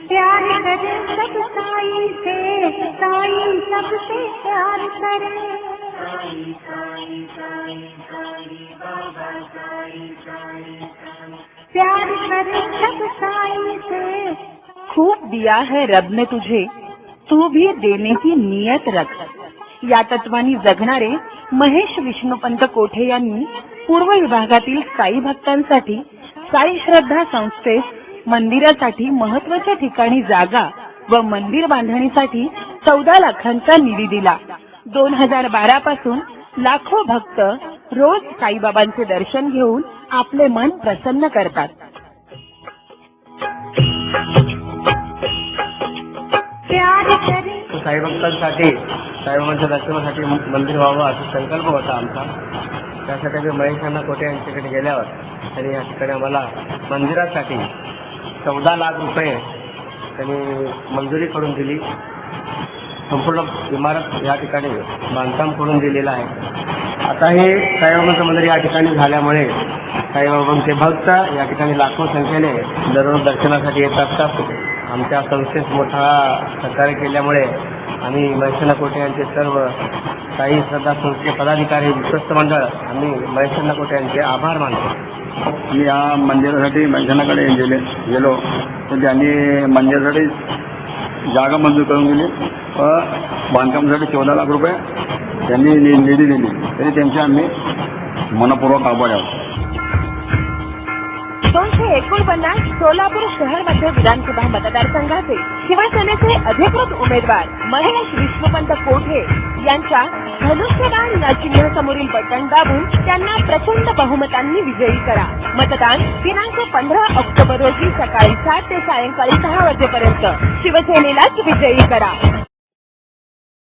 प्यार करे सब साई से, साई सबसे प्यार करे। प्यार करे सब साई से। खूब दिया है रब ने तुझे, तू भी देने की नियत रख। या तत्वानी जगणारे महेश विष्णुपंत कोठे यांनी पूर्व विभागातील साई भक्तांसाठी साई श्रद्धा संस्थेस मंदिरासाठी महत्त्वाच्या ठिकाणी जागा व मंदिर बांधणीसाठी 14 लाखांचा निधी दिला। 2012 पासून लाखो भक्त रोज साईबाबांचे दर्शन घेऊन आपले मन प्रसन्न करतात। साई भक्तांसाठी साईबाबांच्या दर्शनासाठी मंदिर व्हावं असा संकल्प होता आमचा। त्यासाठी आम्ही महेशांना कोठे यांच्याकडे गेल्यावर त्यांनी या ठिकाणी आम्हाला मंदिरासाठी 14 लाख रुपये त्यांनी मंजुरी करून दिली। संपूर्ण इमारत या ठिकाणी बांधकाम करून दिलेलं आहे। आता हे साईबाबांचं मंदिर या ठिकाणी झाल्यामुळे साईबाबांचे भक्त या ठिकाणी लाखो संख्येने दररोज दर्शनासाठी येत असतात। आमच्या संस्थेस मोठा सहकार्य केल्यामुळे आम्ही महेशांना कोठे यांचे सर्व साई श्रद्धा संस्थेचे पदाधिकारी विश्वस्त मंडळ आम्ही महेशांना कोठे यांचे आभार मानतो। मी या मंदिरासाठी महेशांनाकडे गेलो तर त्यांनी मंदिरासाठी जागा मंजूर करून दिली व बांधकामासाठी 14 लाख रुपये त्यांनी निधी दिली। तरी त्यांचे आम्ही मनपूर्वक आभार आहोत। 249 सोलापूर शहर मध्य विधानसभा मतदारसंघाचे शिवसेनेचे अधिकृत उमेदवार महेश विष्णुपंत कोठे यांच्या धनुष्यबाण या चिन्हासमोरील बटन दाबून त्यांना प्रचंड बहुमतांनी विजयी करा। मतदान दिनांक 15 ऑक्टोबर रोजी सकाळी 7 ते सायंकाळी 6 वाजेपर्यंत शिवसेनेलाच विजयी करा।